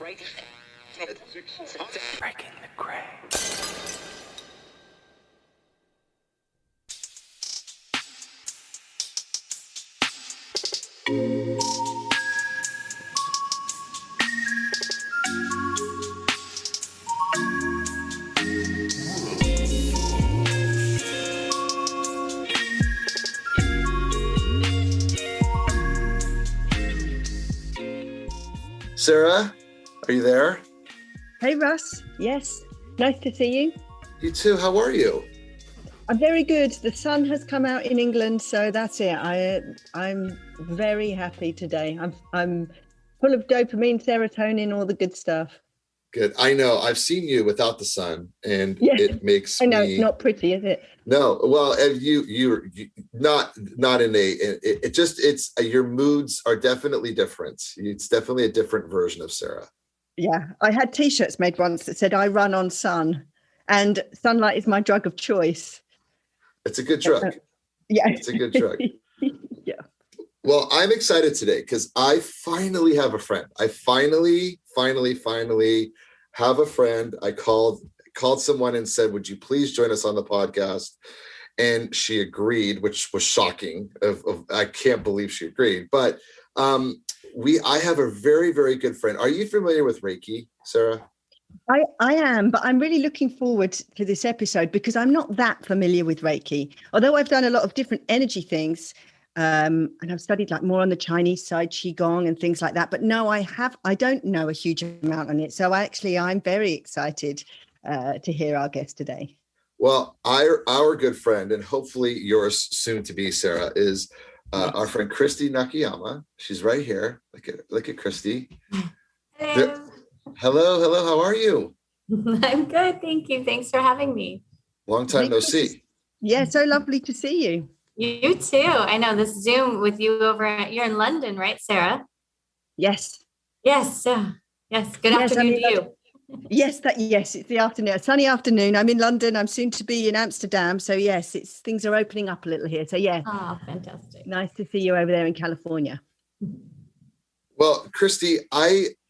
Breaking the gray. Sarah, are you there? Hey, Russ. Yes. Nice to see you. You too. How are you? I'm very good. The sun has come out in England, so that's it. I'm very happy today. I'm full of dopamine, serotonin, all the good stuff. Good. I know. I've seen you without the sun, and Yeah. it makes I know me. it's not pretty, is it? No. Well, you not in a. It's your moods are definitely different. It's definitely a different version of Sarah. Yeah. I had T-shirts made once that said "I run on sun," and sunlight is my drug of choice. It's a good drug. Yeah. It's a good drug. Yeah. Well, I'm excited today because I finally have a friend. I finally have a friend. I called someone and said, "Would you please join us on the podcast?" And she agreed, which was shocking. I can't believe she agreed. But I have a very, very good friend. Are you familiar with Reiki, Sarah? I am, but I'm really looking forward to this episode because I'm not that familiar with Reiki. Although I've done a lot of different energy things, and I've studied like more on the Chinese side, Qigong and things like that. But no, I don't know a huge amount on it. So I'm very excited to hear our guest today. Well, our good friend, and hopefully yours soon to be, Sarah, is our friend Kristi Nakayama. She's right here. Look at Kristi. Hello. How are you? I'm good. Thank you. Thanks for having me. Long time no see. Yeah, so lovely to see you. You too. I know this Zoom with you you're in London, right, Sarah? Yes. Yes. Yes. Good afternoon to you. Yes, it's the afternoon, a sunny afternoon. I'm in London. I'm soon to be in Amsterdam. So yes, things are opening up a little here. So yeah. Oh, fantastic. Nice to see you over there in California. Well, Kristi,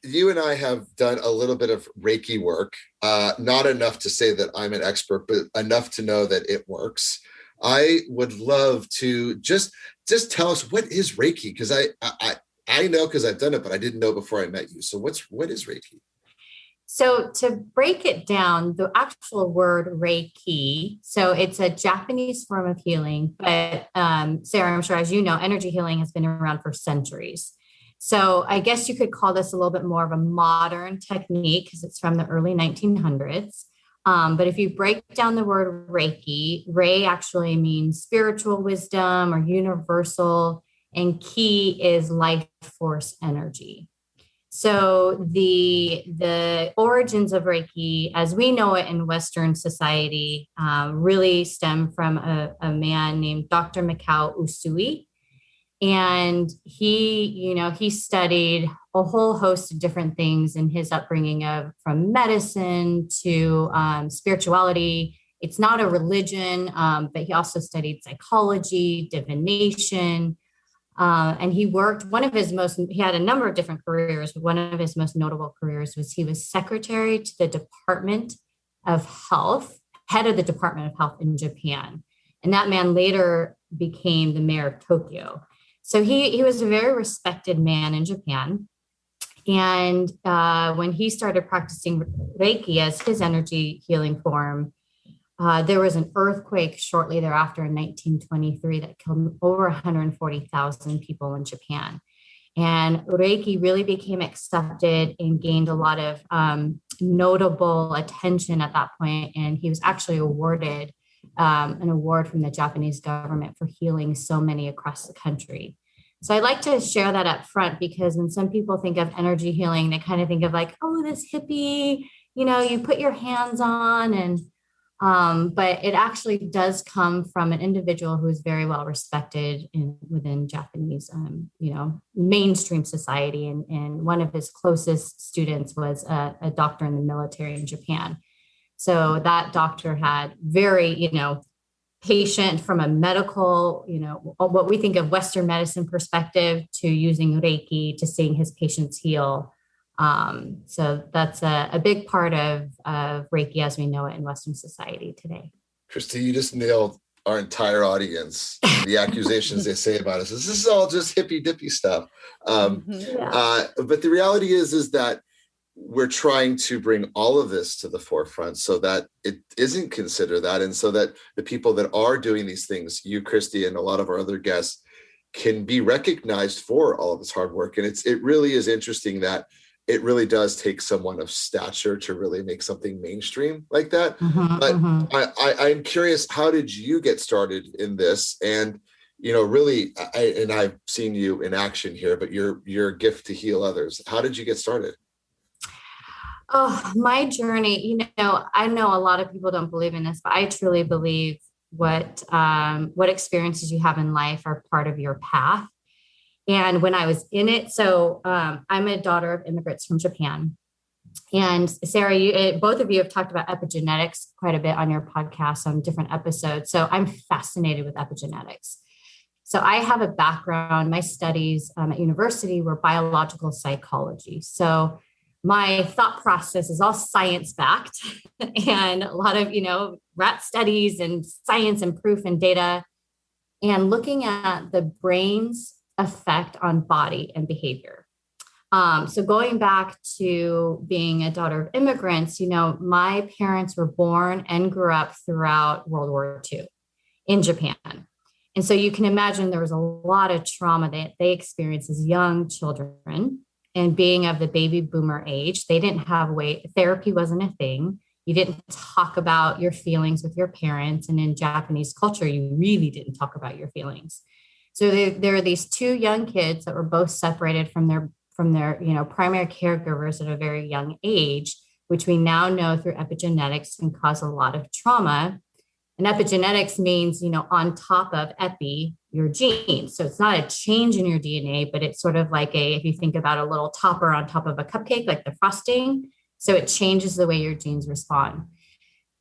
you and I have done a little bit of Reiki work, not enough to say that I'm an expert, but enough to know that it works. I would love to just tell us, what is Reiki? Because I know because I've done it, but I didn't know before I met you. So what is Reiki? So to break it down, the actual word Reiki, so it's a Japanese form of healing, but Sarah, I'm sure as you know, energy healing has been around for centuries. So I guess you could call this a little bit more of a modern technique because it's from the early 1900s. But if you break down the word Reiki, Rei actually means spiritual wisdom or universal, and Ki is life force energy. So the origins of Reiki, as we know it in Western society, really stem from a man named Dr. Mikao Usui. And he studied a whole host of different things in his upbringing from medicine to spirituality. It's not a religion, but he also studied psychology, divination. And he had a number of different careers, but one of his most notable careers was he was secretary to the Department of Health, head of the Department of Health in Japan. And that man later became the mayor of Tokyo. So he was a very respected man in Japan. And when he started practicing Reiki as his energy healing form, there was an earthquake shortly thereafter in 1923 that killed over 140,000 people in Japan. And Reiki really became accepted and gained a lot of notable attention at that point. And he was actually awarded an award from the Japanese government for healing so many across the country. So I like to share that up front because when some people think of energy healing, they kind of think of like, oh, this hippie, you put your hands on and but it actually does come from an individual who is very well respected within Japanese, mainstream society. And one of his closest students was a doctor in the military in Japan. So that doctor had very, patient from a medical, what we think of Western medicine perspective to using Reiki to seeing his patients heal. So that's a big part of Reiki as we know it in Western society today. Kristi, you just nailed our entire audience. The accusations they say about us is this is all just hippy dippy stuff. But the reality is that we're trying to bring all of this to the forefront so that it isn't considered that. And so that the people that are doing these things, you, Kristi, and a lot of our other guests, can be recognized for all of this hard work. And it really is interesting that it really does take someone of stature to really make something mainstream like that. I'm curious, how did you get started in this? And, really, I've seen you in action here, but your gift to heal others. How did you get started? Oh, my journey, I know a lot of people don't believe in this, but I truly believe what experiences you have in life are part of your path. And when I was in it, so I'm a daughter of immigrants from Japan. And Sarah, both of you have talked about epigenetics quite a bit on your podcast on different episodes. So I'm fascinated with epigenetics. So I have a background, my studies at university were biological psychology. So my thought process is all science-backed and a lot of, rat studies and science and proof and data, and looking at the brain's effect on body and behavior. So going back to being a daughter of immigrants, my parents were born and grew up throughout World War II in Japan. And so you can imagine there was a lot of trauma that they experienced as young children. And being of the baby boomer age, they didn't have therapy wasn't a thing. You didn't talk about your feelings with your parents. And in Japanese culture, you really didn't talk about your feelings. So there are these two young kids that were both separated from their primary caregivers at a very young age, which we now know through epigenetics can cause a lot of trauma. And epigenetics means, on top of epi, your genes. So it's not a change in your DNA, but it's sort of like if you think about a little topper on top of a cupcake, like the frosting. So it changes the way your genes respond.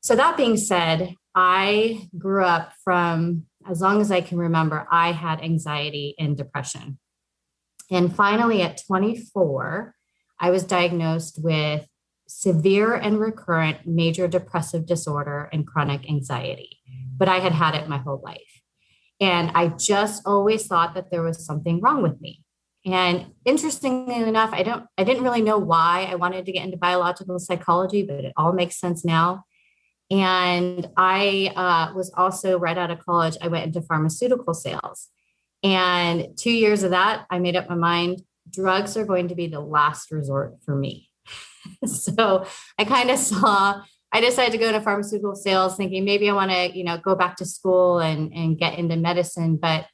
So that being said, I grew up from, as long as I can remember, I had anxiety and depression. And finally at 24, I was diagnosed with severe and recurrent major depressive disorder and chronic anxiety, but I had it my whole life. And I just always thought that there was something wrong with me. And interestingly enough, I didn't really know why I wanted to get into biological psychology, but it all makes sense now. And I was also right out of college, I went into pharmaceutical sales. And 2 years of that, I made up my mind, drugs are going to be the last resort for me. So I decided to go into pharmaceutical sales thinking maybe I want to, go back to school and get into medicine. But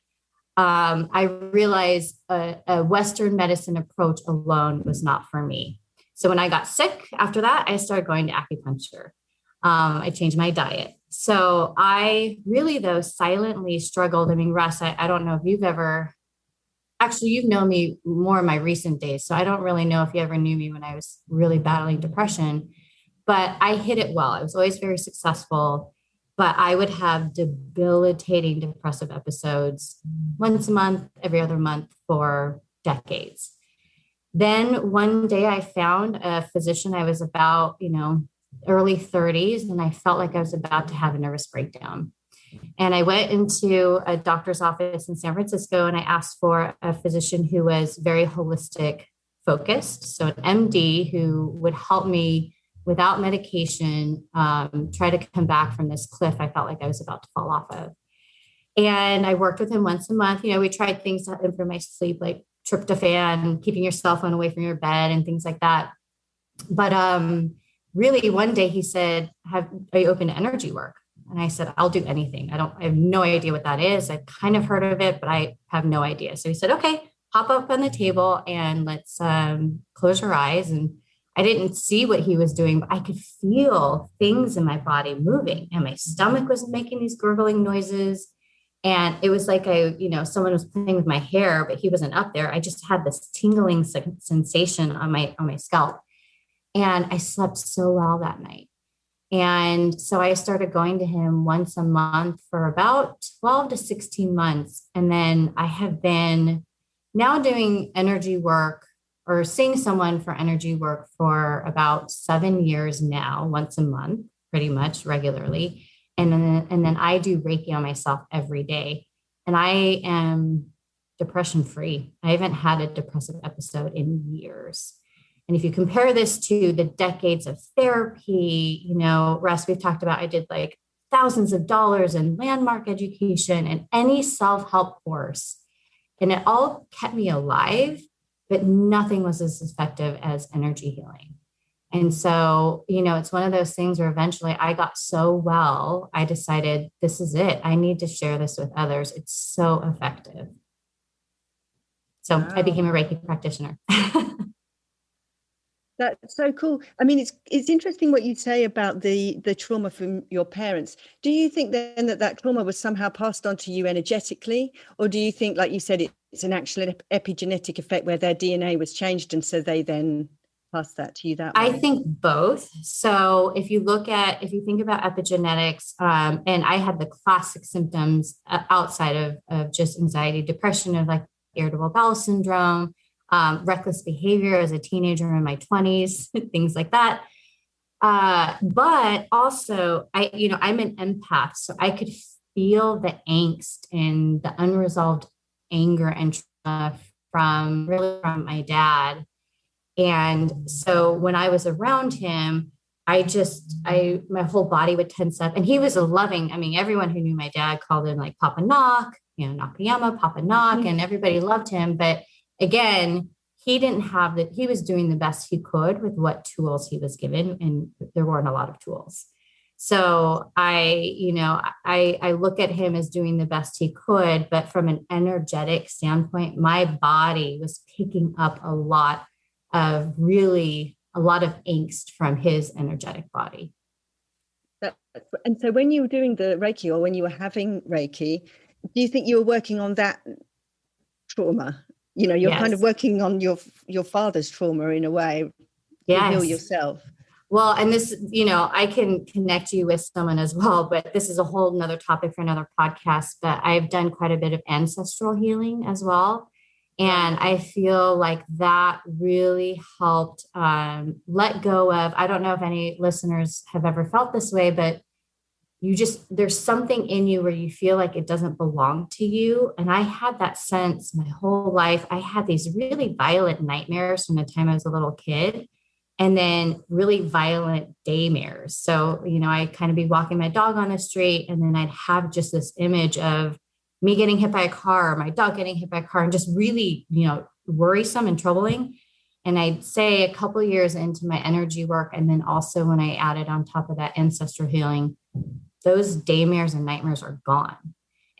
I realized a Western medicine approach alone was not for me. So when I got sick after that, I started going to acupuncture. I changed my diet. So I really, though, silently struggled. I mean, Russ, I don't know if you've known me more in my recent days. So I don't really know if you ever knew me when I was really battling depression, but I hid it well. I was always very successful, but I would have debilitating depressive episodes once a month, every other month for decades. Then one day I found a physician. I was about, early 30s, and I felt like I was about to have a nervous breakdown. And I went into a doctor's office in San Francisco and I asked for a physician who was very holistic focused. So an MD who would help me without medication, try to come back from this cliff I felt like I was about to fall off of. And I worked with him once a month. We tried things to improve my sleep, like tryptophan, keeping your cell phone away from your bed and things like that. But really one day he said, are you open to energy work? And I said, I'll do anything. I have no idea what that is. I've kind of heard of it, but I have no idea. So he said, okay, hop up on the table and let's close your eyes. And I didn't see what he was doing, but I could feel things in my body moving and my stomach was making these gurgling noises. And it was like someone was playing with my hair, but he wasn't up there. I just had this tingling sensation on my scalp. And I slept so well that night. And so I started going to him once a month for about 12 to 16 months. And then I have been now doing energy work or seeing someone for energy work for about 7 years now, once a month, pretty much regularly. And then I do Reiki on myself every day. And I am depression free. I haven't had a depressive episode in years. And if you compare this to the decades of therapy, Russ, we've talked about, I did like thousands of dollars in landmark education and any self-help course. And it all kept me alive, but nothing was as effective as energy healing. And so, it's one of those things where eventually I got so well, I decided this is it. I need to share this with others. It's so effective. So wow. I became a Reiki practitioner. That's so cool. I mean, it's interesting what you say about the trauma from your parents. Do you think then that trauma was somehow passed on to you energetically? Or do you think, like you said, it's an actual epigenetic effect where their DNA was changed and so they then passed that to you that way? I think both. So if you think about epigenetics, and I had the classic symptoms outside of just anxiety, depression, of like irritable bowel syndrome, reckless behavior as a teenager in my 20s, things like that. But also I'm an empath, so I could feel the angst and the unresolved anger and trauma from my dad. And so when I was around him, my whole body would tense up, and he was everyone who knew my dad called him like Papa Knock, Nakayama, Papa Knock, and everybody loved him. But again, he didn't have that. He was doing the best he could with what tools he was given, and there weren't a lot of tools. So I look at him as doing the best he could, but from an energetic standpoint, my body was picking up a lot of angst from his energetic body. And so when you were doing the Reiki, or when you were having Reiki, do you think you were working on that trauma? You're yes. kind of working on your father's trauma in a way, yes. to heal yourself. Well, and this, I can connect you with someone as well, but this is a whole nother topic for another podcast. But I've done quite a bit of ancestral healing as well. And I feel like that really helped let go of, I don't know if any listeners have ever felt this way, but there's something in you where you feel like it doesn't belong to you. And I had that sense my whole life. I had these really violent nightmares from the time I was a little kid, and then really violent daymares. So, I kind of be walking my dog on the street, and then I'd have just this image of me getting hit by a car, my dog getting hit by a car, and just really, worrisome and troubling. And I'd say a couple of years into my energy work, and then also when I added on top of that ancestral healing, those daymares and nightmares are gone.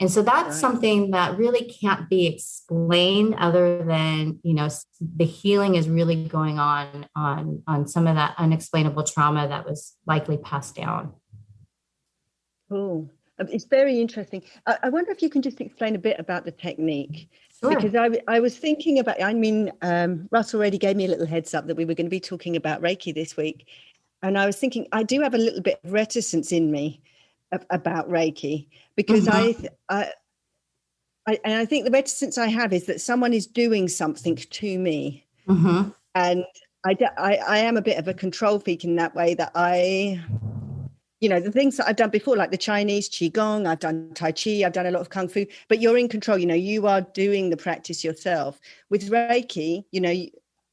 And so that's right. Something that really can't be explained other than, the healing is really going on some of that unexplainable trauma that was likely passed down. Cool. It's very interesting. I wonder if you can just explain a bit about the technique. Sure. Because I was thinking about, Russ already gave me a little heads up that we were going to be talking about Reiki this week. And I was thinking, I do have a little bit of reticence in me about Reiki, because mm-hmm. I think the reticence I have is that someone is doing something to me. Mm-hmm. And I am a bit of a control freak in that way, that the things that I've done before, like the Chinese Qigong, I've done Tai Chi, I've done a lot of Kung Fu, but you're in control, you are doing the practice yourself. With Reiki,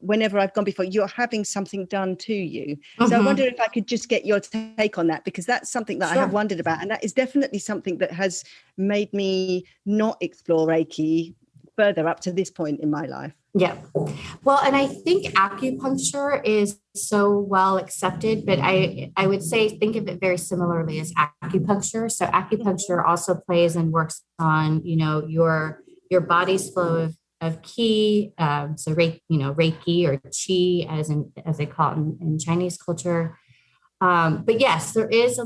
whenever I've gone before, you're having something done to you. Mm-hmm. So I wonder if I could just get your take on that, because that's something that sure. I have wondered about. And that is definitely something that has made me not explore Reiki further up to this point in my life. Yeah. Well, and I think acupuncture is so well accepted, but I would say, think of it very similarly as acupuncture. So acupuncture also plays and works on, your body's flow of ki, so Reiki or Qi as they call it in Chinese culture. But yes, there is a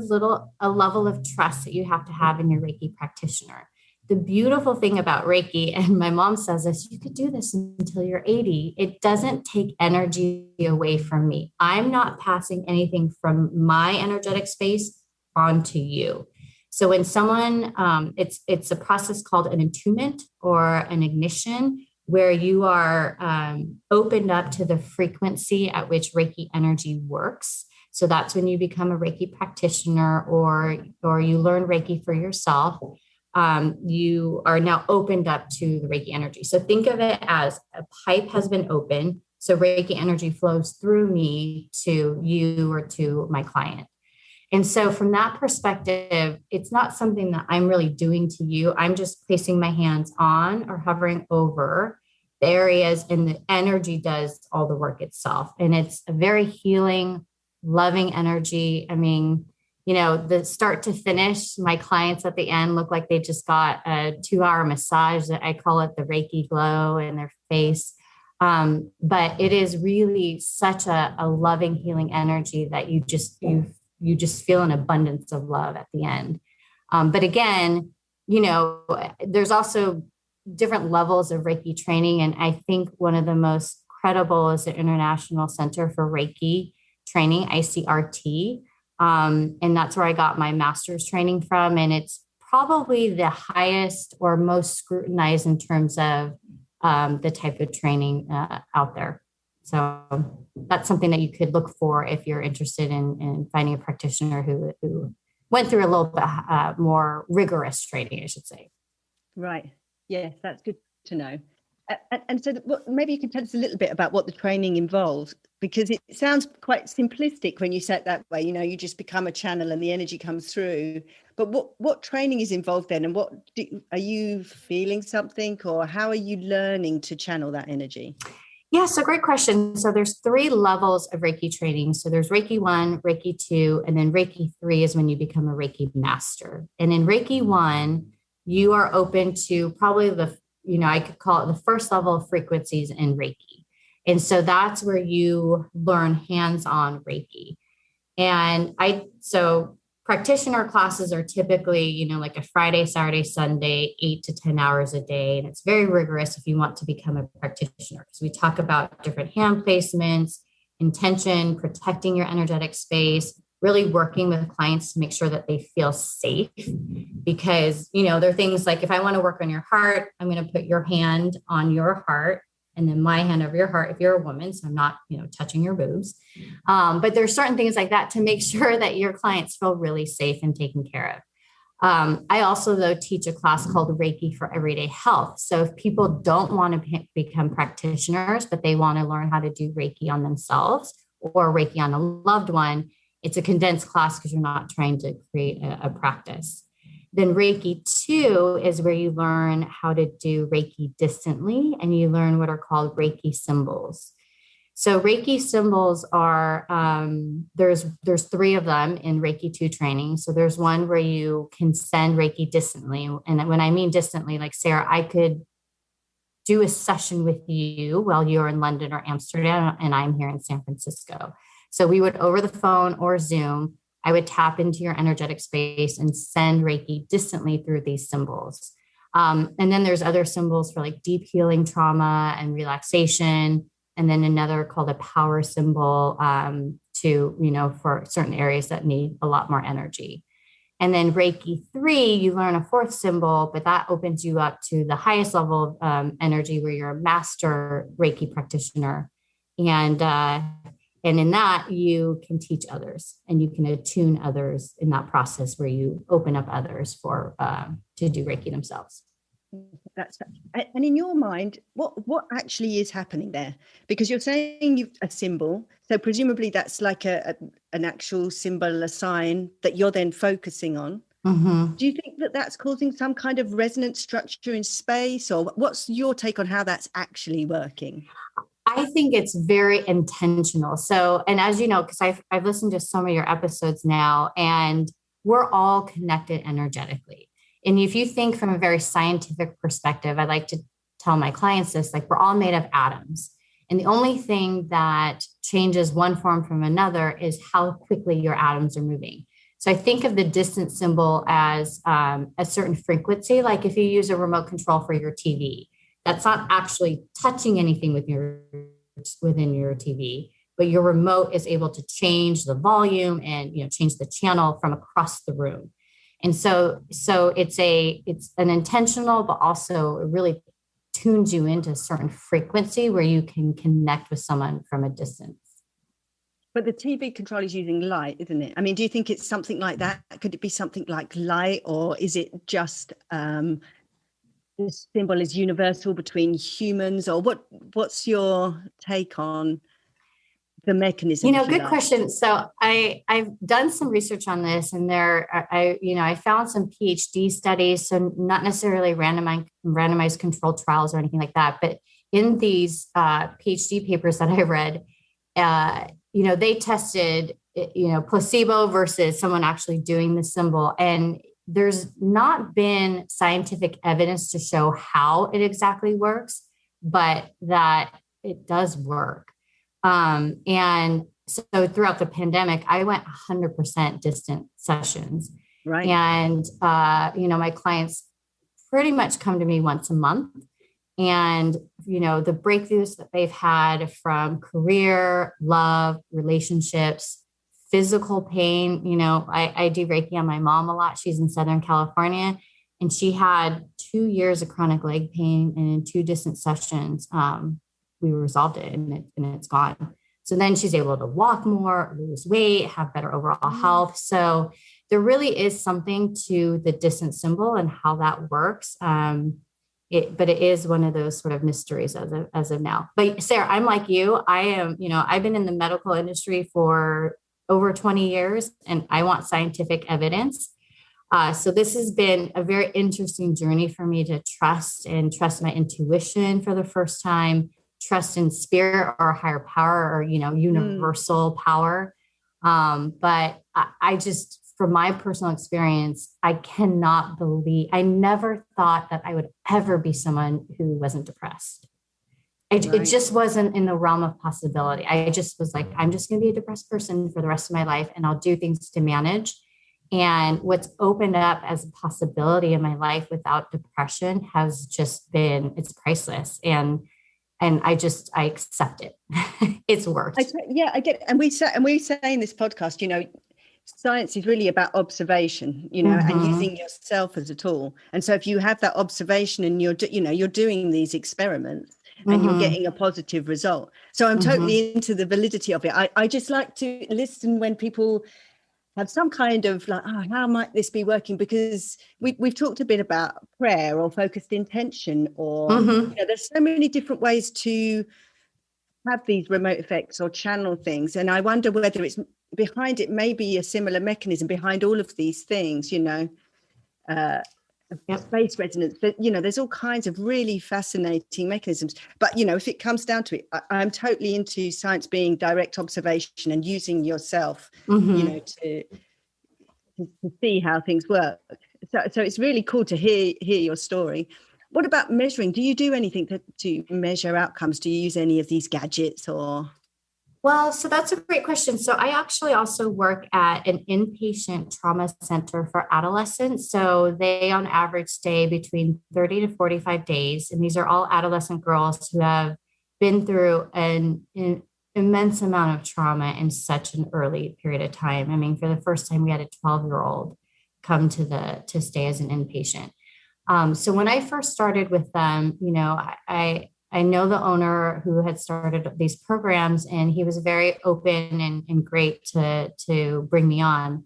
level of trust that you have to have in your Reiki practitioner. The beautiful thing about Reiki, and my mom says this, you could do this until you're 80. It doesn't take energy away from me. I'm not passing anything from my energetic space onto you. So when someone, it's a process called an attunement or an ignition, where you are opened up to the frequency at which Reiki energy works. So that's when you become a Reiki practitioner or you learn Reiki for yourself. You are now opened up to the Reiki energy. So think of it as a pipe has been opened. So Reiki energy flows through me to you or to my client. And so from that perspective, it's not something that I'm really doing to you. I'm just placing my hands on or hovering over the areas, and the energy does all the work itself. And it's a very healing, loving energy. I mean, you know, the start to finish, my clients at the end look like they just got a 2-hour massage. That I call it the Reiki glow in their face. But it is really such a loving, healing energy that you just feel an abundance of love at the end. But again, you know, there's also different levels of Reiki training. And I think one of the most credible is the International Center for Reiki Training, ICRT. And that's where I got my master's training from. And it's probably the highest or most scrutinized in terms of the type of training out there. So that's something that you could look for if you're interested in finding a practitioner who went through a little bit more rigorous training, I should say. Right. Yes, that's good to know. And so maybe you can tell us a little bit about what the training involves, because it sounds quite simplistic when you say it that way. You know, you just become a channel and the energy comes through. But what training is involved then? And are you feeling something, or how are you learning to channel that energy? Yeah, so great question. So there's 3 levels of Reiki training. So there's Reiki 1, Reiki 2, and then Reiki 3 is when you become a Reiki Master. And in Reiki 1, you are open to probably I could call it the first level of frequencies in Reiki. And so that's where you learn hands-on Reiki. And so practitioner classes are typically, like a Friday, Saturday, Sunday, 8 to 10 hours a day. And it's very rigorous if you want to become a practitioner, because we talk about different hand placements, intention, protecting your energetic space, really working with clients to make sure that they feel safe. Because, there are things like, if I want to work on your heart, I'm going to put your hand on your heart and then my hand over your heart if you're a woman. So I'm not, touching your boobs. But there's certain things like that to make sure that your clients feel really safe and taken care of. I also, though, teach a class called Reiki for Everyday Health. So if people don't want to become practitioners, but they want to learn how to do Reiki on themselves or Reiki on a loved one, it's a condensed class because you're not trying to create a practice. Then Reiki 2 is where you learn how to do Reiki distantly, and you learn what are called Reiki symbols. So Reiki symbols are, there's 3 of them in Reiki 2 training. So there's one where you can send Reiki distantly. And when I mean distantly, like Sarah, I could do a session with you while you're in London or Amsterdam, and I'm here in San Francisco. So we would, over the phone or Zoom, I would tap into your energetic space and send Reiki distantly through these symbols. And then there's other symbols for like deep healing trauma and relaxation. And then another called a power symbol for certain areas that need a lot more energy. And then Reiki 3, you learn a 4th symbol, but that opens you up to the highest level of energy where you're a master Reiki practitioner. And in that, you can teach others and you can attune others in that process where you open up others to do Reiki themselves. And in your mind, what actually is happening there? Because you're saying you've a symbol, so presumably that's like an actual symbol, a sign that you're then focusing on. Mm-hmm. Do you think that that's causing some kind of resonance structure in space, or what's your take on how that's actually working? I think it's very intentional. So, and as you know, because I've listened to some of your episodes now, and we're all connected energetically. And if you think from a very scientific perspective, I like to tell my clients this, like we're all made of atoms. And the only thing that changes one form from another is how quickly your atoms are moving. So I think of the distance symbol as a certain frequency, like if you use a remote control for your TV. That's not actually touching anything within your TV, but your remote is able to change the volume and change the channel from across the room. And so it's an intentional, but also a really tunes you into a certain frequency where you can connect with someone from a distance. But the TV control is using light, isn't it? I mean, do you think it's something like that? Could it be something like light, or is it just this symbol is universal between humans, or what's your take on the mechanism? Good question. So I've done some research on this, and I found some PhD studies, so not necessarily randomized controlled trials or anything like that, but in these PhD papers that I read, they tested, placebo versus someone actually doing the symbol. And there's not been scientific evidence to show how it exactly works, but that it does work. And so throughout the pandemic, I went 100% distant sessions. Right. And, my clients pretty much come to me once a month. And, the breakthroughs that they've had from career, love, relationships, physical pain, I do Reiki on my mom a lot. She's in Southern California, and she had 2 years of chronic leg pain, and in 2 distant sessions, we resolved it, and it's gone. So then she's able to walk more, lose weight, have better overall health. So there really is something to the distant symbol and how that works. But it is one of those sort of mysteries as of now. But Sarah, I'm like you. I am, I've been in the medical industry for over 20 years, and I want scientific evidence. So this has been a very interesting journey for me to trust my intuition for the first time, trust in spirit or higher power, or, universal power. But I just, from my personal experience, I cannot believe, I never thought that I would ever be someone who wasn't depressed. It just wasn't in the realm of possibility. I just was like, I'm just going to be a depressed person for the rest of my life, and I'll do things to manage. And what's opened up as a possibility in my life without depression has just been, it's priceless. And I accept it. It's worked. I get it. And we say in this podcast, science is really about observation, and using yourself as a tool. And so if you have that observation and you're doing these experiments and you're getting a positive result. So I'm totally into the validity of it. I just like to listen when people have some kind of like, how might this be working? Because we've talked a bit about prayer or focused intention, or there's so many different ways to have these remote effects or channel things. And I wonder whether it's behind it, maybe a similar mechanism behind all of these things, space resonance, but there's all kinds of really fascinating mechanisms. But if it comes down to it, I'm totally into science being direct observation and using yourself to see how things work. So it's really cool to hear your story. What about measuring? Do you do anything to measure outcomes? Do you use any of these gadgets or? Well, so that's a great question. So I actually also work at an inpatient trauma center for adolescents. So they on average stay between 30 to 45 days. And these are all adolescent girls who have been through an immense amount of trauma in such an early period of time. I mean, for the first time, we had a 12-year-old come to stay as an inpatient. So when I first started with them, I know the owner who had started these programs, and he was very open and great to bring me on.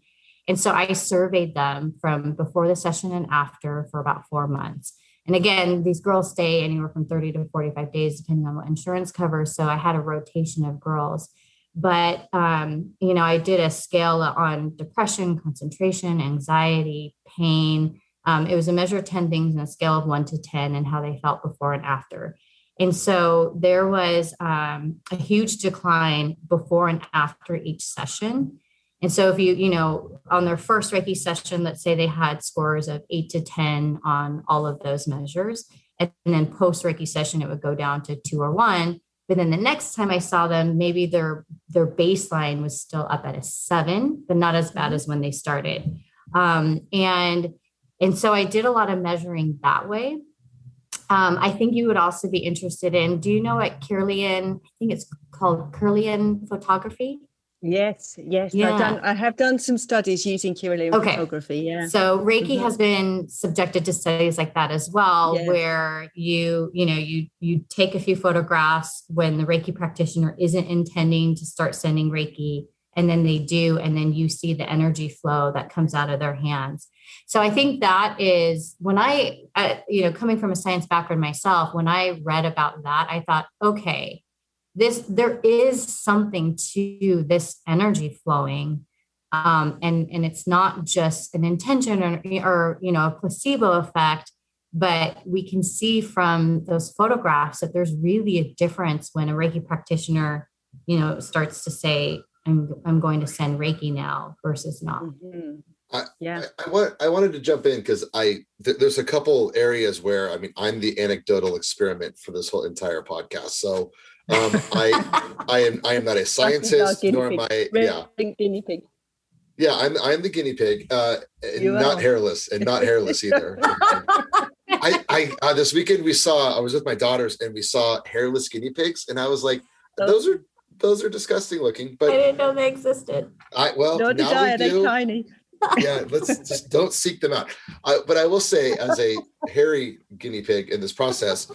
And so I surveyed them from before the session and after for about 4 months. And again, these girls stay anywhere from 30 to 45 days, depending on what insurance covers. So I had a rotation of girls. But, I did a scale on depression, concentration, anxiety, pain. It was a measure of 10 things on a scale of 1 to 10 and how they felt before and after. And so there was a huge decline before and after each session. And so if you on their first Reiki session, let's say they had scores of 8 to 10 on all of those measures. And then post Reiki session, it would go down to 2 or 1. But then the next time I saw them, maybe their baseline was still up at a 7, but not as bad as when they started. And so I did a lot of measuring that way. I think you would also be interested in, do you know what Kirlian, I think it's called Kirlian photography? Yes. Yeah. I have done some studies using Kirlian photography. Yeah. So Reiki has been subjected to studies like that as well, Yeah. where you take a few photographs when the Reiki practitioner isn't intending to start sending Reiki, and then they do, and then you see the energy flow that comes out of their hands. So I think that is when coming from a science background myself, when I read about that, I thought, okay, there is something to this energy flowing. And it's not just an intention or a placebo effect, but we can see from those photographs that there's really a difference when a Reiki practitioner, starts to say, I'm going to send Reiki now versus not. Mm-hmm. I wanted to jump in because there's a couple areas where, I'm the anecdotal experiment for this whole entire podcast. So I am not a scientist, nor am I. Guinea pig. Yeah, I'm the guinea pig, not hairless either. I this weekend I was with my daughters and we saw hairless guinea pigs, and I was like, those are disgusting looking. But I didn't know they existed. Now we do. They're tiny. Yeah, let's just don't seek them out. But I will say, as a hairy guinea pig in this process,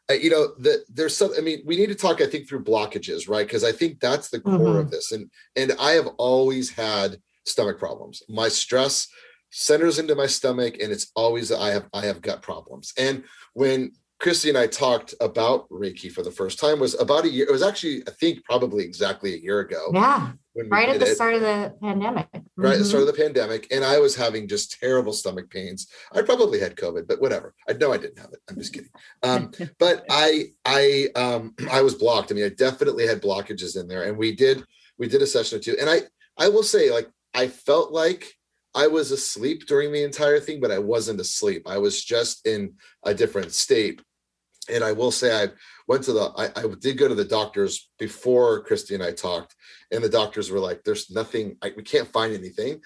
there's some. We need to talk, I think, through blockages, right? Because I think that's the core of this. And I have always had stomach problems. My stress centers into my stomach, and it's always I have gut problems. And when Kristi and I talked about Reiki for the first time was about a year. It was actually, I think, probably exactly a year ago. Yeah. Right at the start of the pandemic. Right at the start of the pandemic. And I was having just terrible stomach pains. I probably had COVID, but whatever. I know I didn't have it. I'm just kidding. But I was blocked. I definitely had blockages in there. And we did a session or two. And I will say, I felt like I was asleep during the entire thing, but I wasn't asleep. I was just in a different state. And I will say I did go to the doctors before Kristi and I talked, and the doctors were like, there's nothing, we can't find anything.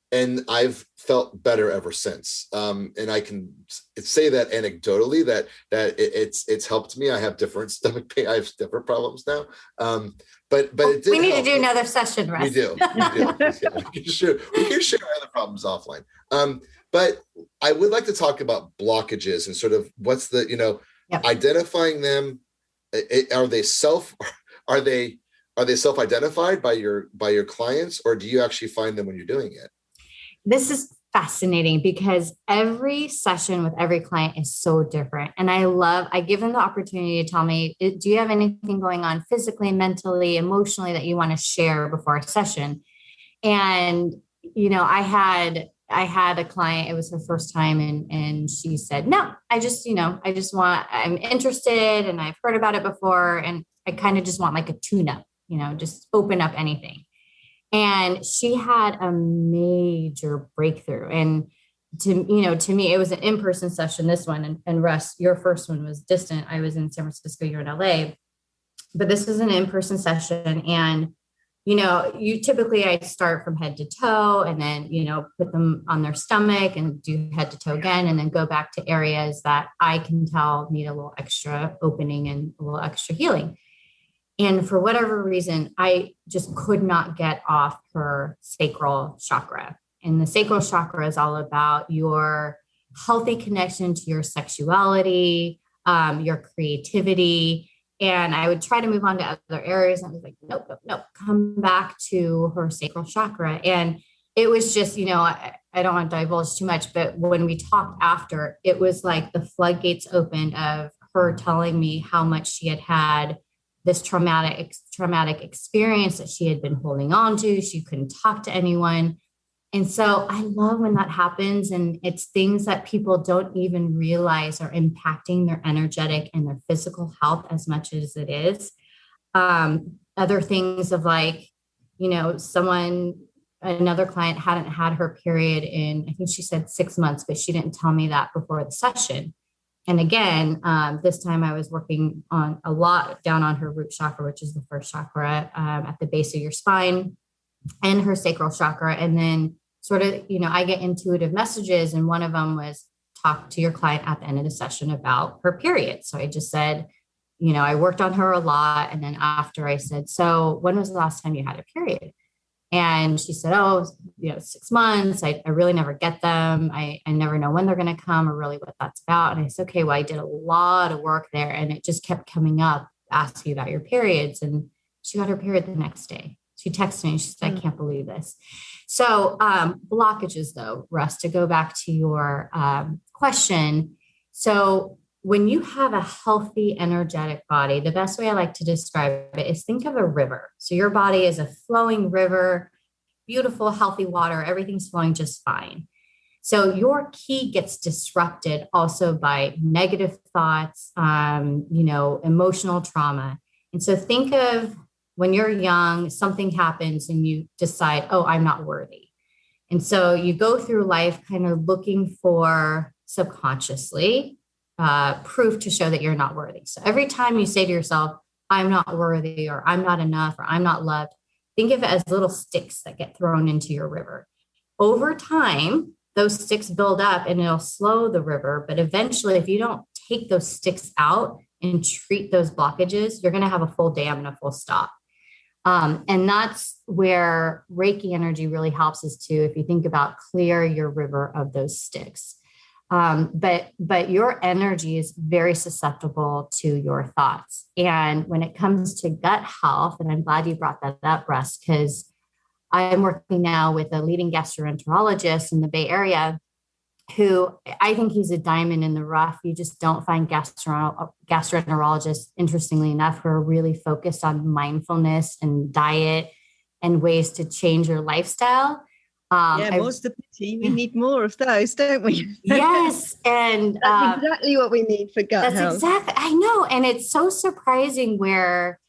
And I've felt better ever since. And I can say that anecdotally that it's helped me. I have different stomach pain. I have different problems now. But it did. We need to do another session, Russ. We do. Yeah, we can share other problems offline. But I would like to talk about blockages and sort of what's the, identifying them. Are they self-identified by your clients, or do you actually find them when you're doing it? This is fascinating because every session with every client is so different. And I give them the opportunity to tell me, do you have anything going on physically, mentally, emotionally that you want to share before a session? And, I had a client, it was her first time, and she said, no, I'm interested and I've heard about it before. And I kind of just want like a tune-up, just open up anything. And she had a major breakthrough. And to me, it was an in-person session, this one. And Russ, your first one was distant. I was in San Francisco, you're in LA, but this was an in-person session. And you typically, I start from head to toe and then, put them on their stomach and do head to toe again, and then go back to areas that I can tell need a little extra opening and a little extra healing. And for whatever reason, I just could not get off her sacral chakra. And the sacral chakra is all about your healthy connection to your sexuality, your creativity. And I would try to move on to other areas. And I was like, nope, come back to her sacral chakra. And it was just, I don't want to divulge too much, but when we talked after, it was like the floodgates opened of her telling me how much she had this traumatic experience that she had been holding on to. She couldn't talk to anyone. And so I love when that happens, and it's things that people don't even realize are impacting their energetic and their physical health as much as it is. Other things of another client hadn't had her period in, I think she said 6 months, but she didn't tell me that before the session. And again, this time I was working on a lot down on her root chakra, which is the first chakra at the base of your spine, and her sacral chakra. And then sort of, I get intuitive messages. And one of them was talk to your client at the end of the session about her period. So I just said, I worked on her a lot. And then after I said, so when was the last time you had a period? And she said, 6 months. I really never get them. I never know when they're going to come or really what that's about. And I said, okay, well, I did a lot of work there and it just kept coming up, asking about your periods. And she got her period the next day. She texted me and she said, I can't believe this. So blockages though, Russ, to go back to your question. So when you have a healthy, energetic body, the best way I like to describe it is think of a river. So your body is a flowing river, beautiful, healthy water. Everything's flowing just fine. So your key gets disrupted also by negative thoughts, emotional trauma. And so think of when you're young, something happens and you decide, oh, I'm not worthy. And so you go through life kind of looking for subconsciously proof to show that you're not worthy. So every time you say to yourself, I'm not worthy, or I'm not enough, or I'm not loved, think of it as little sticks that get thrown into your river. Over time, those sticks build up and it'll slow the river. But eventually, if you don't take those sticks out and treat those blockages, you're going to have a full dam and a full stop. And that's where Reiki energy really helps us to, if you think about clear your river of those sticks. But your energy is very susceptible to your thoughts. And when it comes to gut health, and I'm glad you brought that up, Russ, because I'm working now with a leading gastroenterologist in the Bay Area, who I think he's a diamond in the rough. You just don't find gastroenterologists, interestingly enough, who are really focused on mindfulness and diet and ways to change your lifestyle. More's the pity. We need more of those, don't we? Yes. And that's exactly what we need for gut health. Exactly. I know. And it's so surprising where,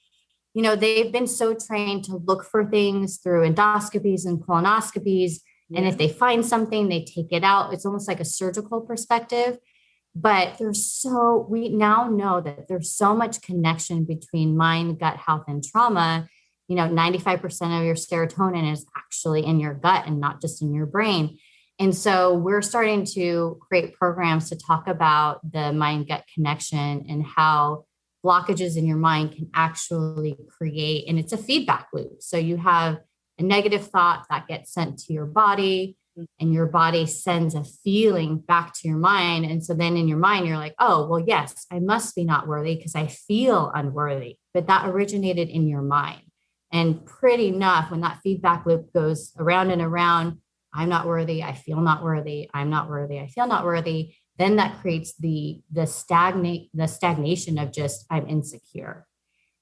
they've been so trained to look for things through endoscopies and colonoscopies. Yeah. And if they find something, they take it out. It's almost like a surgical perspective. But we now know that there's so much connection between mind, gut health, and trauma. 95% of your serotonin is actually in your gut and not just in your brain. And so we're starting to create programs to talk about the mind-gut connection and how blockages in your mind can actually create, and it's a feedback loop. So you have a negative thought that gets sent to your body, and your body sends a feeling back to your mind. And so then in your mind, you're like, oh, well, yes, I must be not worthy because I feel unworthy. But that originated in your mind. And pretty enough, when that feedback loop goes around and around, I'm not worthy, I feel not worthy, I'm not worthy, I feel not worthy, then that creates the stagnation of just, I'm insecure.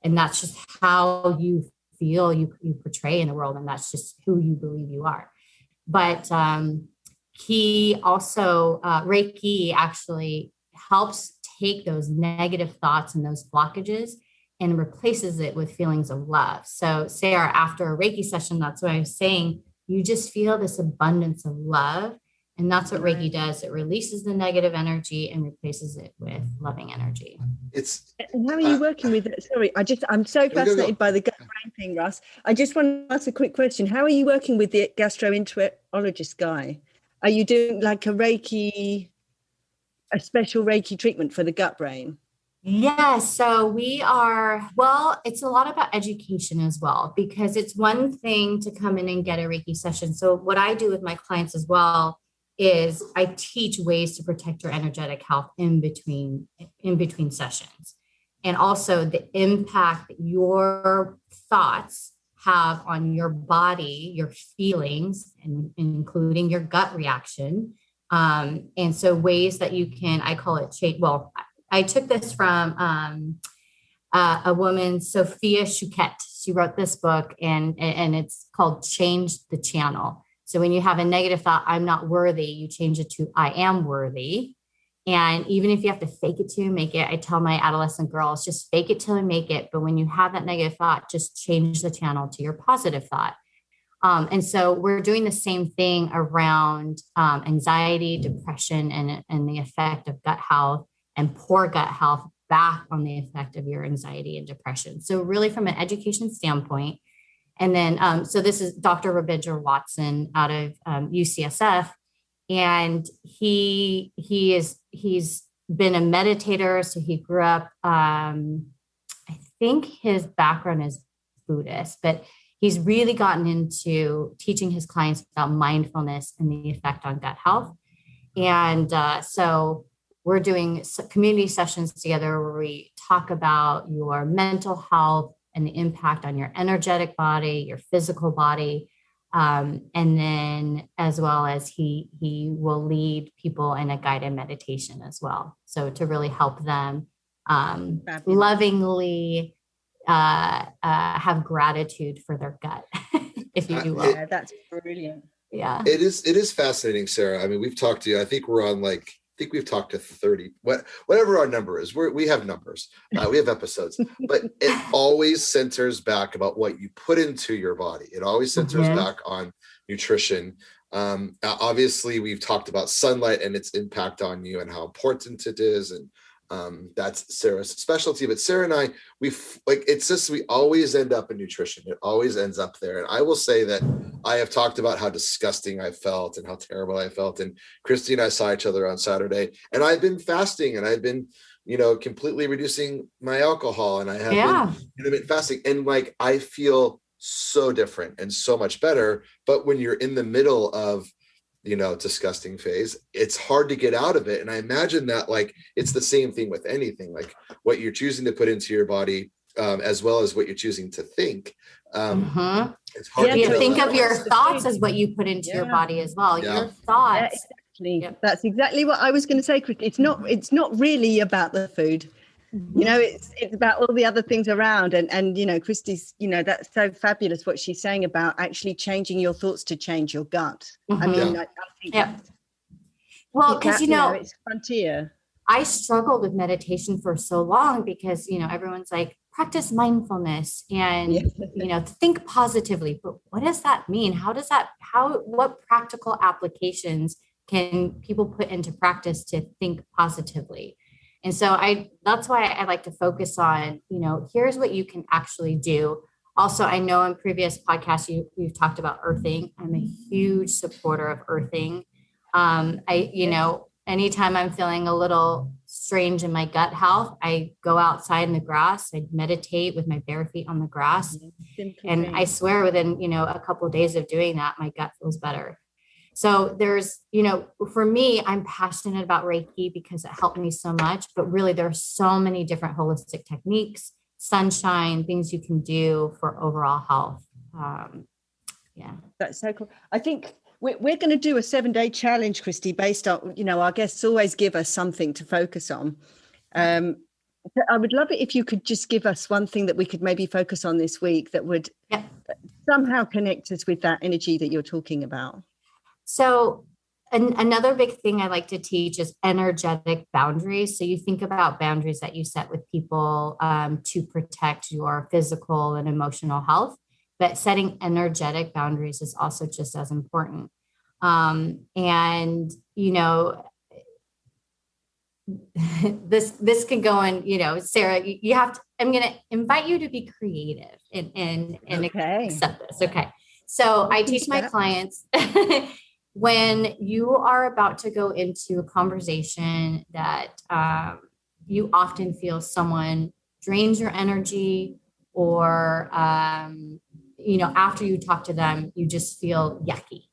And that's just how you feel you portray in the world. And that's just who you believe you are. But he also, Reiki actually helps take those negative thoughts and those blockages and replaces it with feelings of love. So Sarah, after a Reiki session, that's what I was saying, you just feel this abundance of love. And that's what Reiki does. It releases the negative energy and replaces it with loving energy. And how are you working with it? Sorry, I'm so fascinated by the gut brain thing, Russ. I just want to ask a quick question. How are you working with the gastroenterologist guy? Are you doing like a special Reiki treatment for the gut brain? Yes. So it's a lot about education as well, because it's one thing to come in and get a Reiki session. So what I do with my clients as well is I teach ways to protect your energetic health in between sessions. And also the impact that your thoughts have on your body, your feelings, and including your gut reaction. And so ways that you can, I call it change. Well, I took this from a woman, Sophia Chouquet. She wrote this book and it's called Change the Channel. So when you have a negative thought, I'm not worthy, you change it to I am worthy. And even if you have to fake it to make it, I tell my adolescent girls, just fake it till you make it. But when you have that negative thought, just change the channel to your positive thought. And so we're doing the same thing around anxiety, depression, and the effect of gut health and poor gut health back on the effect of your anxiety and depression. So really from an education standpoint. And then, so this is Dr. Rabindra Watson out of UCSF. And he's been a meditator. So he grew up think his background is Buddhist, but he's really gotten into teaching his clients about mindfulness and the effect on gut health. And so we're doing community sessions together where we talk about your mental health and the impact on your energetic body, your physical body. And then as well as he will lead people in a guided meditation as well. So to really help them lovingly have gratitude for their gut, if you will. Yeah, that's brilliant. Yeah. It is fascinating, Sarah. I mean, we've talked to you. I think we're on we've talked to 30, whatever our number is. We have numbers. We have episodes, but it always centers back about what you put into your body. It always centers back on nutrition. Obviously, we've talked about sunlight and its impact on you and how important it is. And that's Sarah's specialty. But Sarah and I, we always end up in nutrition. It always ends up there. And I will say that I have talked about how disgusting I felt and how terrible I felt. And Kristi and I saw each other on Saturday, and I've been fasting, and I've been, completely reducing my alcohol, and I have been intermittent fasting. And I feel so different and so much better. But when you're in the middle of disgusting phase, it's hard to get out of it. And I imagine that it's the same thing with anything, what you're choosing to put into your body, as well as what you're choosing to think. It's hard to think of your thoughts as what you put into your body as well. Yeah. Your thoughts. Exactly. Yep. That's exactly what I was going to say, Kristi. It's not really about the food. It's about all the other things around, and Kristi's, that's so fabulous what she's saying about actually changing your thoughts to change your gut. I mean, I think well, because it's frontier. I struggled with meditation for so long because everyone's like, practice mindfulness and think positively, but what does that mean? What practical applications can people put into practice to think positively? And so that's why I like to focus on, here's what you can actually do. Also, I know in previous podcasts, you've talked about earthing. I'm a huge supporter of earthing. Anytime I'm feeling a little strange in my gut health, I go outside in the grass, I meditate with my bare feet on the grass. And I swear within, a couple of days of doing that, my gut feels better. So there's, for me, I'm passionate about Reiki because it helped me so much, but really there are so many different holistic techniques, sunshine, things you can do for overall health. That's so cool. I think we're going to do a 7-day challenge, Kristi, based on, our guests always give us something to focus on. I would love it if you could just give us one thing that we could maybe focus on this week that would somehow connect us with that energy that you're talking about. So another big thing I like to teach is energetic boundaries. So you think about boundaries that you set with people to protect your physical and emotional health, but setting energetic boundaries is also just as important. This can go in, Sarah, you have to, I'm going to invite you to be creative and accept this. Okay. So I teach my clients when you are about to go into a conversation that you often feel someone drains your energy or, after you talk to them, you just feel yucky.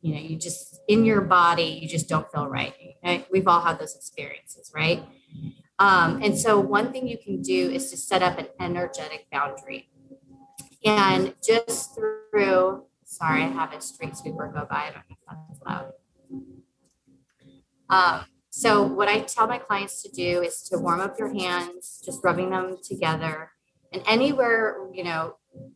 You just in your body, you just don't feel right. We've all had those experiences, right? And so one thing you can do is to set up an energetic boundary. And just through, sorry, I have a street sweeper go by. I don't know if that's loud. So what I tell my clients to do is to warm up your hands, just rubbing them together. And anywhere,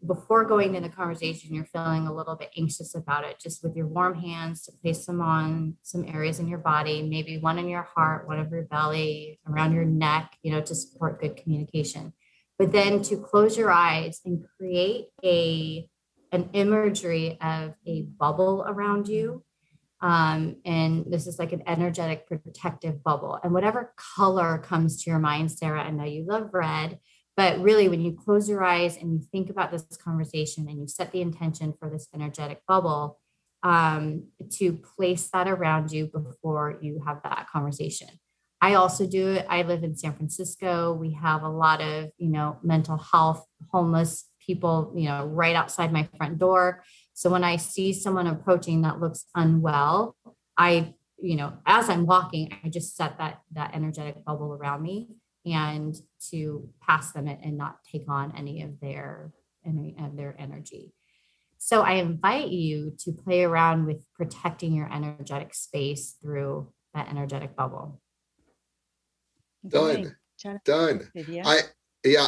before going into the conversation, you're feeling a little bit anxious about it, just with your warm hands to place them on some areas in your body, maybe one in your heart, one of your belly, around your neck, to support good communication. But then to close your eyes and create an imagery of a bubble around you. And this is like an energetic protective bubble. And whatever color comes to your mind, Sarah, I know you love red, but really when you close your eyes and you think about this conversation and you set the intention for this energetic bubble, to place that around you before you have that conversation. I also do it. I live in San Francisco. We have a lot of, mental health, homeless people, right outside my front door. So when I see someone approaching that looks unwell, as I'm walking, I just set that energetic bubble around me and to pass them it and not take on any of their energy. So I invite you to play around with protecting your energetic space through that energetic bubble. Done.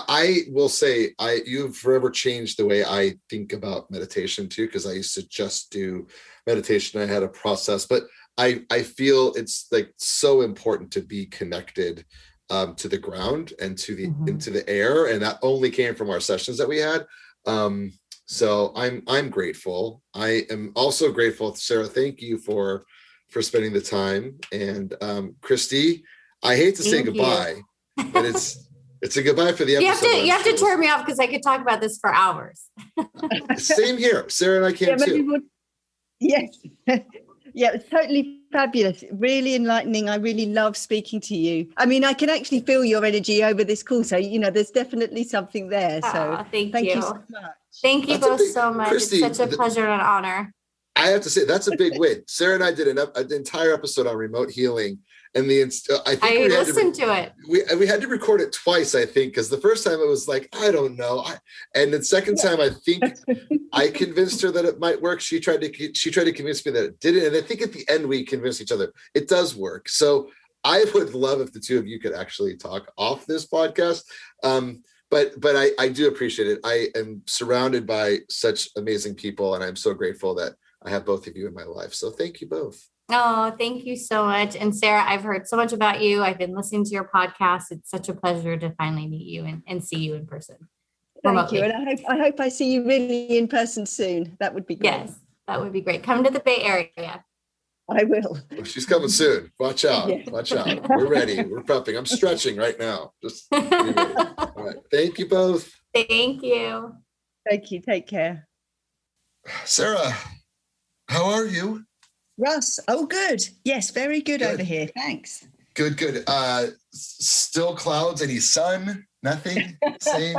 I will say you've forever changed the way I think about meditation too, because I used to just do meditation. I had a process, but I feel it's like so important to be connected to the ground and to the into the air, and that only came from our sessions that we had. So I'm grateful. I am also grateful, Sarah. Thank you for spending the time. And Kristi, I hate to say goodbye, but it's a goodbye for the episode. You have to turn me off because I could talk about this for hours. Same here. Sarah and I can too. Yes. Yeah, it's totally fabulous. Really enlightening. I really love speaking to you. I mean, I can actually feel your energy over this call. So, there's definitely something there. So thank you so much. Thank you both so much. Kristi, it's such a pleasure and honor. I have to say, that's a big win. Sarah and I did an entire episode on remote healing. And I listened to it. We had to record it twice, I think, because the first time it was like, I don't know. And the second time, I think I convinced her that it might work. She tried to convince me that it didn't. And I think at the end, we convinced each other it does work. So I would love if the two of you could actually talk off this podcast. But I do appreciate it. I am surrounded by such amazing people, and I'm so grateful that I have both of you in my life. So thank you both. Oh, thank you so much. And Sarah, I've heard so much about you. I've been listening to your podcast. It's such a pleasure to finally meet you and see you in person. Thank you. And I hope I see you really in person soon. That would be great. Yes, that would be great. Come to the Bay Area. I will. Oh, she's coming soon. Watch out. Yeah. Watch out. We're ready. We're prepping. I'm stretching right now. Just be ready. All right. Thank you both. Thank you. Thank you. Take care. Sarah, how are you? Russ, good. Yes, very good over here. Thanks. Good. Still clouds, any sun? Nothing? Same?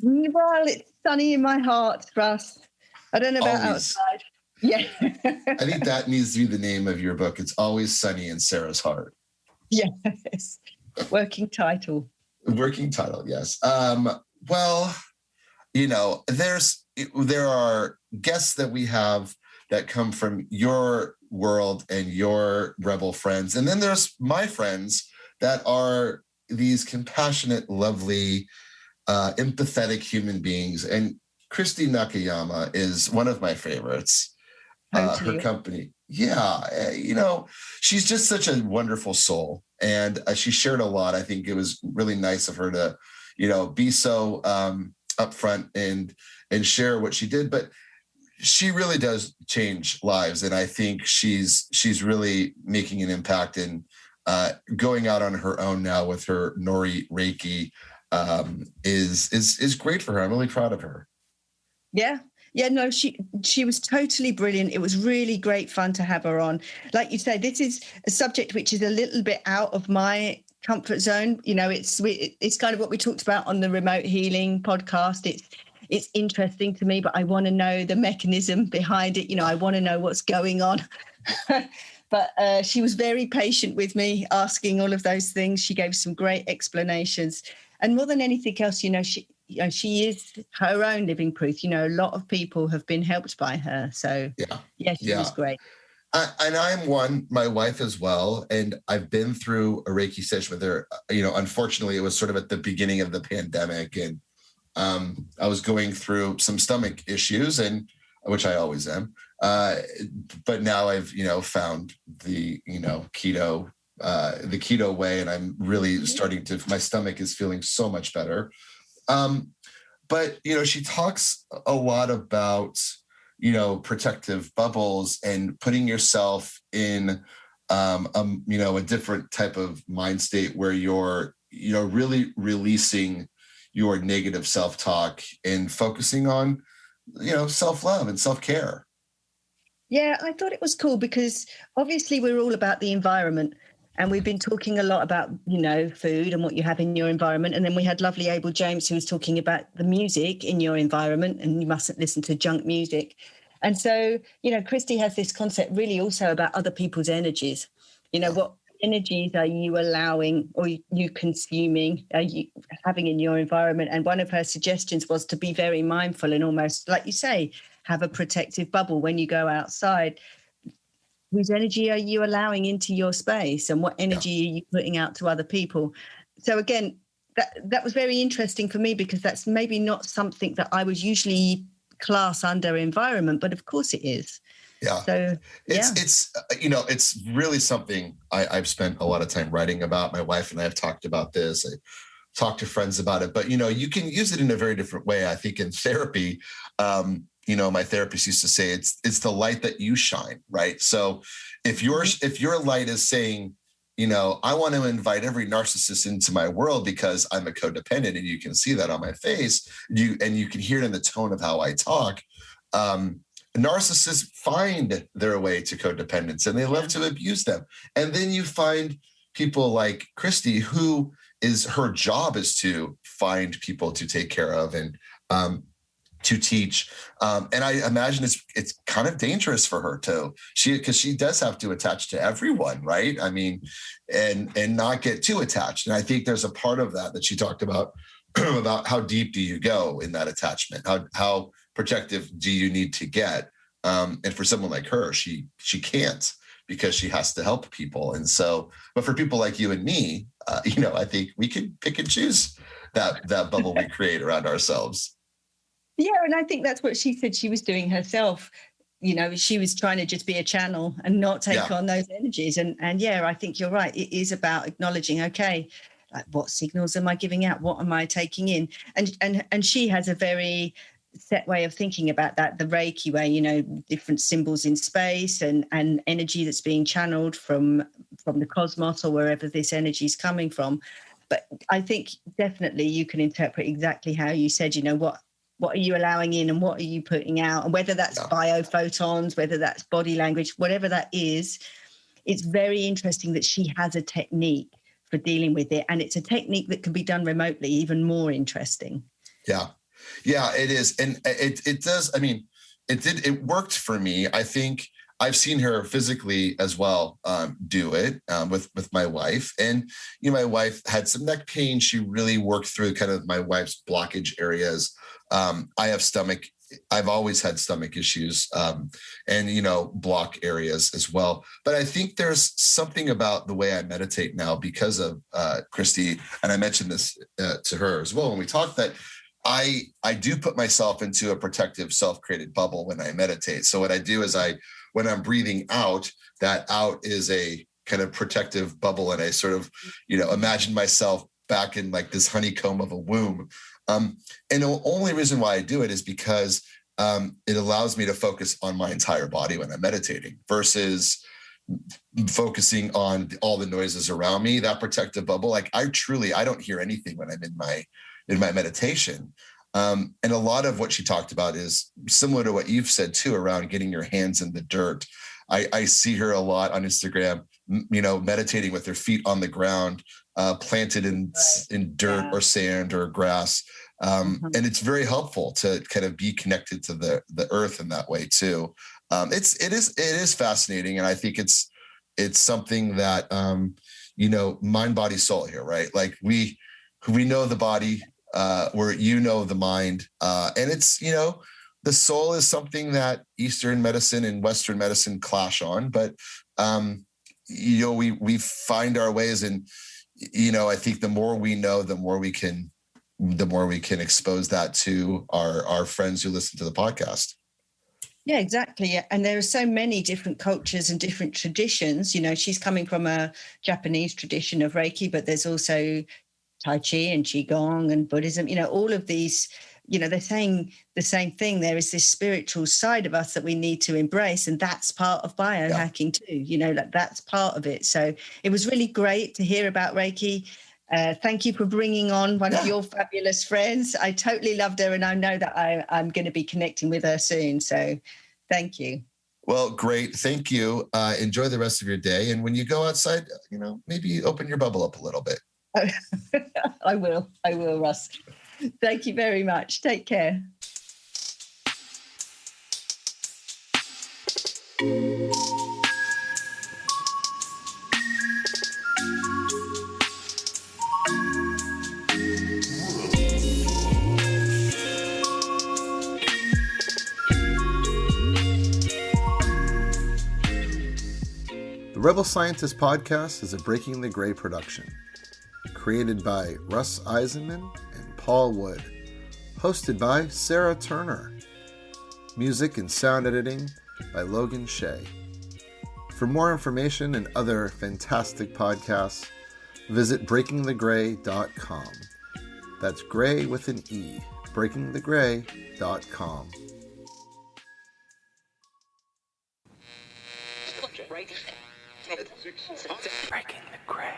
Well, it's sunny in my heart, Russ. I don't know about outside. Yeah. I think that needs to be the name of your book. It's Always Sunny in Sarah's Heart. Yes. Working title, yes. Well, there are guests that we have that come from your world and your rebel friends. And then there's my friends that are these compassionate, lovely, empathetic human beings. And Kristi Nakayama is one of my favorites. Her company. Yeah. She's just such a wonderful soul. And she shared a lot. I think it was really nice of her to, be so upfront and share what she did. But she really does change lives. And I think she's really making an impact in going out on her own now with her Nori Reiki is great for her. I'm really proud of her. Yeah. Yeah, no, she was totally brilliant. It was really great fun to have her on. Like you say, this is a subject which is a little bit out of my comfort zone. It's kind of what we talked about on the remote healing podcast. It's interesting to me, but I want to know the mechanism behind it. I want to know what's going on. But she was very patient with me, asking all of those things. She gave some great explanations. And more than anything else, she is her own living proof. A lot of people have been helped by her. So she was great. And I'm my wife as well. And I've been through a Reiki session with her. Unfortunately, it was sort of at the beginning of the pandemic. And I was going through some stomach issues, and which I always am. But now I've, found the, keto, the keto way, and I'm really starting to, my stomach is feeling so much better. But, she talks a lot about, protective bubbles and putting yourself in, a different type of mind state where you're, really releasing your negative self-talk and focusing on, self-love and self-care. Yeah, I thought it was cool because obviously we're all about the environment. And we've been talking a lot about, food and what you have in your environment. And then we had lovely Abel James, who was talking about the music in your environment, and you mustn't listen to junk music. And so, Kristi has this concept really also about other people's energies. What energies are you allowing or you consuming, are you having in your environment? And one of her suggestions was to be very mindful and almost, like you say, have a protective bubble when you go outside. Whose energy are you allowing into your space, and what energy are you putting out to other people? So again, that was very interesting for me, because that's maybe not something that I would usually class under environment, but of course it is. Yeah. So it's really something I've spent a lot of time writing about. My wife and I have talked about this. I talked to friends about it, but you can use it in a very different way. I think in therapy, my therapist used to say it's the light that you shine, right? So if your light is saying, I want to invite every narcissist into my world because I'm a codependent, and you can see that on my face, you can hear it in the tone of how I talk. Narcissists find their way to codependence, and they love to abuse them. And then you find people like Kristi, who her job is to find people to take care of and to teach. And I imagine it's kind of dangerous for her because she does have to attach to everyone, right? I mean, and not get too attached. And I think there's a part of that she talked about, about how deep do you go in that attachment? How protective do you need to get? And for someone like her, she can't, because she has to help people. And so, but for people like you and me, I think we can pick and choose that bubble we create around ourselves. Yeah, and I think that's what she said she was doing herself. She was trying to just be a channel and not take on those energies. And yeah, I think you're right. It is about acknowledging, okay, like, what signals am I giving out? What am I taking in? And she has a very set way of thinking about that, the Reiki way, different symbols in space and energy that's being channeled from the cosmos or wherever this energy is coming from. But I think definitely you can interpret exactly how you said, what are you allowing in and what are you putting out? And whether that's biophotons, whether that's body language, whatever that is, it's very interesting that she has a technique for dealing with it. And it's a technique that can be done remotely, even more interesting. Yeah, it is. And it does. I mean, it worked for me. I think I've seen her physically as well do it with my wife. And, my wife had some neck pain. She really worked through kind of my wife's blockage areas. I've always had stomach issues and, block areas as well. But I think there's something about the way I meditate now because of Kristi. And I mentioned this to her as well when we talked, that I do put myself into a protective self-created bubble when I meditate. So what I do is when I'm breathing out, that out is a kind of protective bubble. And I sort of, imagine myself back in like this honeycomb of a womb. And the only reason why I do it is because it allows me to focus on my entire body when I'm meditating versus focusing on all the noises around me. That protective bubble, like I don't hear anything when I'm in my meditation. And a lot of what she talked about is similar to what you've said too, around getting your hands in the dirt. I see her a lot on Instagram, meditating with her feet on the ground, planted in dirt or sand or grass. And it's very helpful to kind of be connected to the earth in that way too. It is fascinating. And I think it's something that, mind, body, soul here, right? Like we know the body, where the mind, and it's, the soul is something that Eastern medicine and Western medicine clash on, but, we find our ways. And, I think the more we know, the more we can expose that to our friends who listen to the podcast. Yeah, exactly. And there are so many different cultures and different traditions. She's coming from a Japanese tradition of Reiki, but there's also Tai Chi and Qigong and Buddhism, all of these, they're saying the same thing. There is this spiritual side of us that we need to embrace. And that's part of biohacking too, that's part of it. So it was really great to hear about Reiki. Thank you for bringing on one of your fabulous friends. I totally loved her. And I know that I'm going to be connecting with her soon. So thank you. Well, great. Thank you. Enjoy the rest of your day. And when you go outside, maybe open your bubble up a little bit. I will, Russ. Thank you very much. Take care. The Rebel Scientist Podcast is a Breaking the Gray production. Created by Russ Eisenman and Paul Wood. Hosted by Sarah Turner. Music and sound editing by Logan Shea. For more information and other fantastic podcasts, visit breakingthegray.com. That's gray with an E. breakingthegray.com. Breaking the gray.